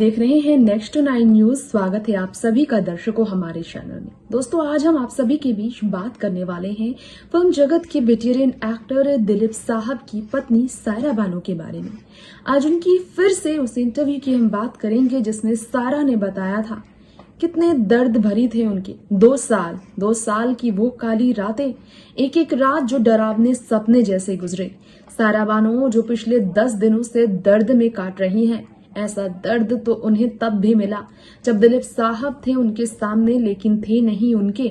देख रहे हैं नेक्स्ट 9 न्यूज। स्वागत है आप सभी का दर्शकों हमारे चैनल में। दोस्तों, आज हम आप सभी के बीच बात करने वाले हैं फिल्म जगत के वेटेरन एक्टर दिलीप साहब की पत्नी सायरा बानो के बारे में। आज उनकी फिर से उस इंटरव्यू की हम बात करेंगे जिसमें सायरा ने बताया था कितने दर्द भरी थे उनके 2 साल की वो काली रातें, एक एक रात जो डरावने सपने जैसे गुजरे। सायरा बानो जो पिछले 10 दिनों से दर्द में काट रही हैं। ऐसा दर्द तो उन्हें तब भी मिला जब दिलीप साहब थे उनके सामने, लेकिन थे नहीं उनके।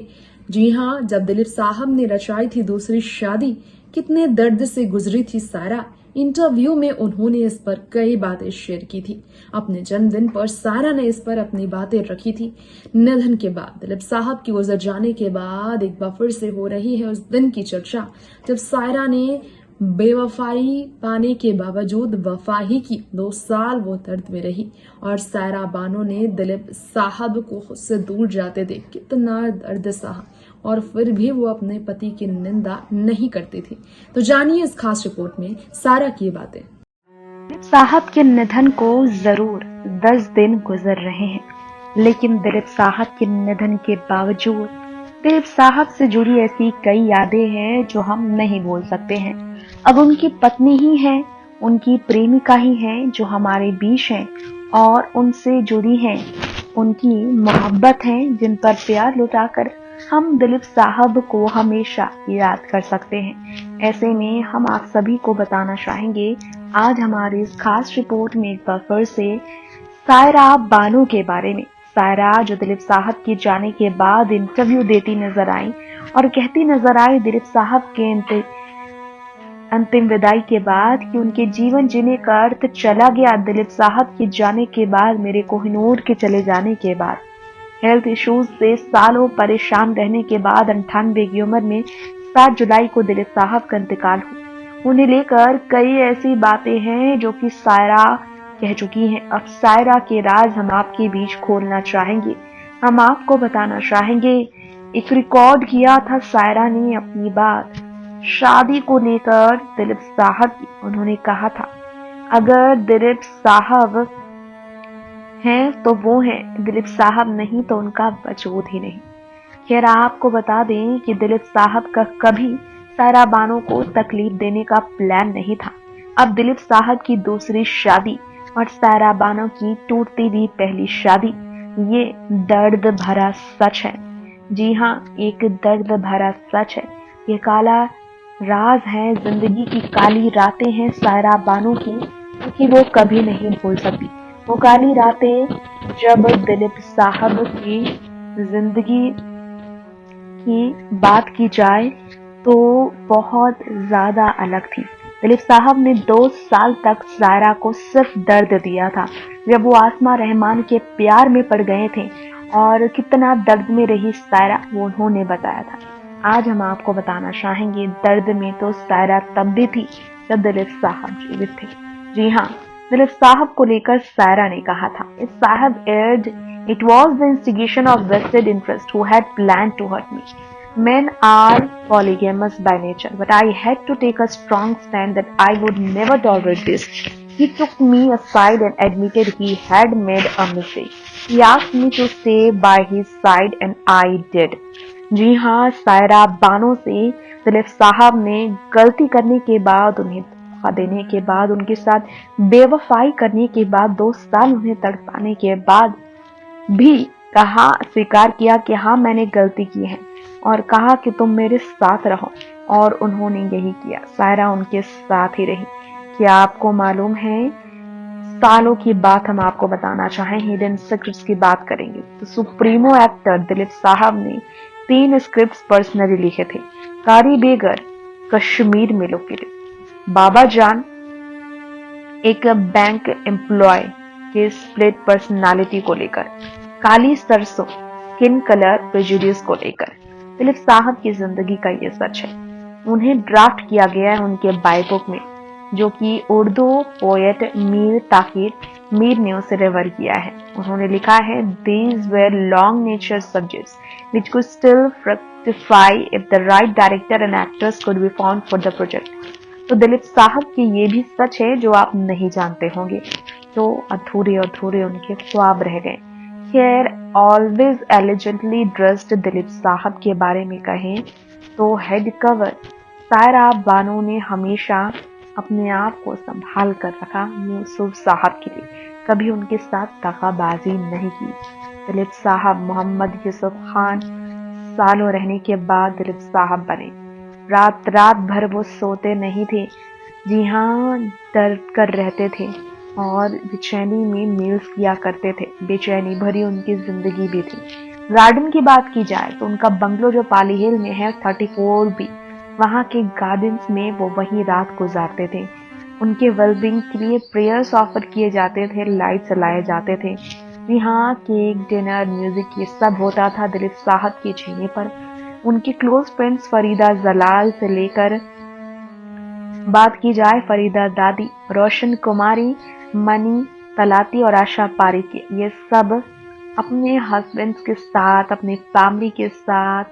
जी हाँ, जब दिलीप साहब ने रचाई थी दूसरी शादी, कितने दर्द से गुजरी थी सायरा। इंटरव्यू में उन्होंने इस पर कई बातें शेयर की थी। अपने जन्मदिन पर सायरा ने इस पर अपनी बातें रखी थी। निधन के बाद, दिलीप साहब की गुजर जाने के बाद एक बार फिर से हो रही है उस दिन की चर्चा जब सायरा ने बेवफाई पाने के बावजूद वफाही की 2 साल वो दर्द में रही। और सायरा बानो ने दिलीप साहब को खुद से दूर जाते देख कितना दर्द सहा, और फिर भी वो अपने पति की निंदा नहीं करती थी। तो जानिए इस खास रिपोर्ट में सायरा की बातें। दिलीप साहब के निधन को जरूर 10 दिन गुजर रहे हैं, लेकिन दिलीप साहब के निधन के बावजूद दिलीप साहब से जुड़ी ऐसी कई यादें हैं जो हम नहीं भूल सकते हैं। अब उनकी पत्नी ही है, उनकी प्रेमिका ही है जो हमारे बीच है और उनसे जुड़ी हैं उनकी मोहब्बत है, जिन पर प्यार लुटाकर हम दिलीप साहब को हमेशा याद कर सकते हैं। ऐसे में हम आप सभी को बताना चाहेंगे आज हमारी इस खास रिपोर्ट में एक बार फिर से सायरा बानो के बारे में। सायरा जो दिलीप साहब के जाने के बाद इंटरव्यू देती नजर आई और कहती नजर आई दिलीप साहब के अंतिम विदाई के बाद कि उनके जीवन जीने का अर्थ चला गया। दिलीप साहब के जाने के बाद, मेरे कोहिनूर के चले जाने के बाद, हेल्थ इश्यूज से सालों परेशान रहने के बाद 98 की उम्र में 7 जुलाई को दिलीप साहब का इंतकाल हुआ। उन्हें लेकर कई ऐसी बातें हैं जो कि सायरा कह चुकी हैं। अब सायरा के राज हम आपके बीच खोलना चाहेंगे, हम आपको बताना चाहेंगे। एक रिकॉर्ड किया था सायरा ने अपनी बात शादी को लेकर दिलीप साहब की। उन्होंने कहा था, अगर दिलीप साहब हैं तो वो हैं, दिलीप साहब नहीं तो उनका वजूद ही नहीं। खैर, आपको बता दें कि दिलीप साहब का कभी सायरा बानो को तकलीफ देने का प्लान नहीं था। अब दिलीप साहब की दूसरी शादी और सायरा बानो की टूटती हुई पहली शादी, ये दर्द भरा सच है। जी हाँ, एक दर्द भरा सच है। ये काला राज है, जिंदगी की काली रातें हैं सायरा बानो की, क्योंकि वो कभी नहीं भूल सकती वो काली रातें जब दिलीप साहब की जिंदगी की बात की जाए तो बहुत ज्यादा अलग थी। दिलीप साहब ने 2 साल तक सायरा को सिर्फ दर्द दिया था। जब वो आसमा रहमान के प्यार में पड़ गए थे और कितना दर्द में रही सायरा, वो उन्होंने बताया था। आज हम आपको बताना चाहेंगे, दर्द में तो सायरा तब भी थी जब दिलीप साहब जीवित थे। जी हाँ, दिलीप साहब को लेकर सायरा ने कहा था, साहब एर्ड, it was the instigation of vested interest who had plan to hurt me. Men are polygamous by nature, but I had to take a strong stand that I would never tolerate this. He took me aside and admitted he had made a mistake. He asked me to stay by his side and I did. जी हाँ, सायरा बानो से दिलीप साहब ने गलती करने के बाद, उन्हें धोखा देने के बाद, उनके साथ बेवफाई करने के बाद, 2 साल उन्हें तड़पाने के बाद भी कहा, स्वीकार किया कि हाँ मैंने गलती की है, और कहा कि तुम मेरे साथ रहो, और उन्होंने यही किया। सायरा उनके साथ ही रही। क्या आपको मालूम है, सालों की बात हम आपको बताना चाहें, हिडन सीक्रेट्स की बात करेंगे तो सुप्रीमो एक्टर दिलीप साहब ने 3 स्क्रिप्ट्स पर्सनली लिखे थे। कारी बेगर कश्मीर में लोकेटेड, बाबा जान एक बैंक एम्प्लॉय के स्प्लिट पर्सनालिटी को लेकर, काली सरसों स्किन कलर प्रेजुडिस को लेकर। दिलीप साहब की जिंदगी का ये सच है। उन्हें ड्राफ्ट किया गया है उनके बायोबुक में, जो कि उर्दू पोएट मीर ताकिर मीर ने उसे रेफर किया है। उन्होंने लिखा है, these were long nature subjects which could still fructify if the right director and actors could be found for the project. तो दिलीप साहब की ये भी सच है जो आप नहीं जानते होंगे। तो अधूरे अधूरे उनके ख्वाब रह गए। खैर, ऑलवेज एलिजेंटली ड्रेस्ड दिलीप साहब के बारे में कहें तो हेड कवर सायरा बानो ने हमेशा अपने आप को संभाल कर रखा यूसुफ साहब के लिए, कभी उनके साथ दगाबाजी नहीं की। दिलीप साहब मोहम्मद यूसुफ खान सालों रहने के बाद दिलीप साहब बने। रात रात भर वो सोते नहीं थे, जी हाँ, दर्द कर रहते थे और बेचैनी में मील्स किया करते थे। बेचैनी भरी उनकी जिंदगी भी थी। गार्डन की बात की जाए तो उनका बंगलो जो पाली हिल में है 34 बी, वहाँ के गार्डन्स में वो वहीं रात गुजारते थे। उनके वेलबींग के लिए प्रेयर्स ऑफर किए जाते थे, लाइट जलाए जाते थे। यहाँ केक, डिनर, म्यूजिक ये सब होता था दिलीप साहब के जीने पर। उनकी क्लोज फ्रेंड्स फरीदा जलाल से लेकर बात की जाए फरीदा दादी, रोशन कुमारी, मनी तलाती और आशा पारी के, ये सब अपने हस्बैंड्स के साथ, अपनी फैमिली के साथ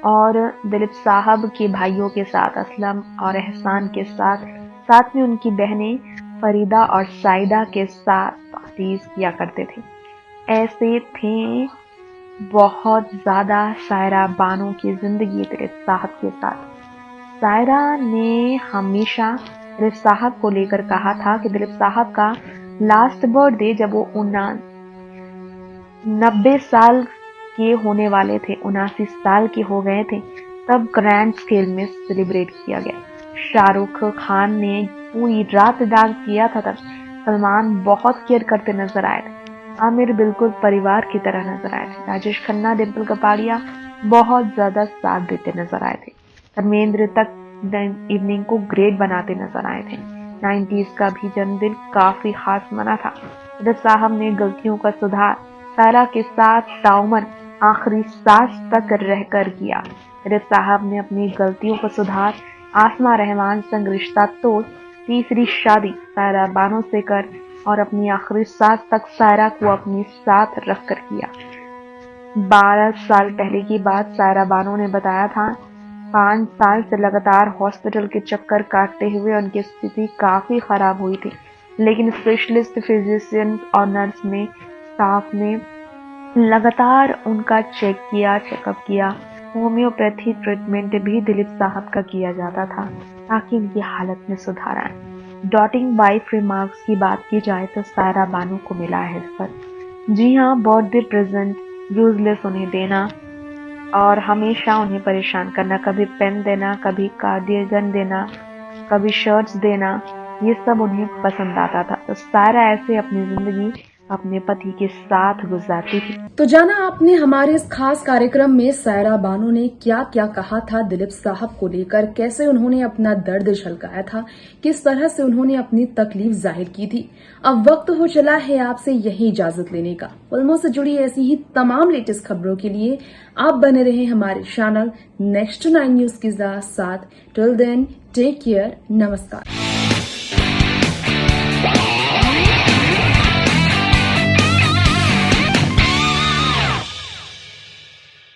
और दिलीप साहब के भाइयों के साथ, असलम और एहसान के साथ, साथ में उनकी बहनें फरीदा और साइदा के साथ पार्टीज किया करते थे। ऐसे थे बहुत ज्यादा सायरा बानो की जिंदगी दिलीप साहब के साथ। सायरा ने हमेशा दिलीप साहब को लेकर कहा था कि दिलीप साहब का लास्ट बर्थडे जब वो 90 साल के होने वाले थे, 79 साल के हो गए थे, तब ग्रैंड स्केल में सेलिब्रेट किया गया। शाहरुख खान ने पूरी रात डांस किया था, तब सलमान बहुत केयर करते नजर आए थे। आमिर बिल्कुल परिवार की तरह नजर आए थे। राजेश खन्ना, डिम्पल कपाड़िया बहुत ज्यादा साथ देते नजर आए थे। धर्मेंद्र तक इवनिंग को ग्रेट बनाते नजर आए थे। 90s का भी जन्मदिन काफी खास मना था। दिलीप साहब ने गलतियों का सुधार सायरा के साथ ताउमन आखिरी सांस तक रहकर किया। दिलीप साहब ने अपनी गलतियों का सुधार आसमा रहमान संग रिश्ता तोड़ तीसरी शादी सायरा बानो से कर और अपनी आखिरी सांस तक सायरा को अपने साथ रखकर किया। 12 साल पहले की बात सायरा बानो ने बताया था। 5 साल से लगातार हॉस्पिटल के चक्कर काटते हुए उनकी स्थिति काफी खराब हुई थी, लेकिन स्पेशलिस्ट फिजिशियन और नर्स ने स्टाफ ने लगातार उनका चेकअप किया। होम्योपैथी ट्रीटमेंट भी दिलीप साहब का किया जाता था ताकि उनकी हालत में सुधार आए। डॉटिंग वाइफ रिमार्क्स की बात की जाए तो सायरा बानो को मिला है इस पर। जी हाँ, बर्थडे प्रेजेंट यूजलेस उन्हें देना और हमेशा उन्हें परेशान करना, कभी पेन देना, कभी कार्डिगन देना, कभी शर्ट्स देना, ये सब उन्हें पसंद आता था। तो सायरा ऐसे अपनी जिंदगी अपने पति के साथ गुजारती थी। तो जाना आपने हमारे इस खास कार्यक्रम में सायरा बानो ने क्या क्या कहा था दिलीप साहब को लेकर, कैसे उन्होंने अपना दर्द झलकाया था, किस तरह से उन्होंने अपनी तकलीफ जाहिर की थी। अब वक्त हो चला है आपसे यही इजाजत लेने का। फिल्मों से जुड़ी ऐसी ही तमाम लेटेस्ट खबरों के लिए आप बने रहें हमारे चैनल नेक्स्ट 9 न्यूज के साथ। टिल देन टेक केयर, नमस्कार।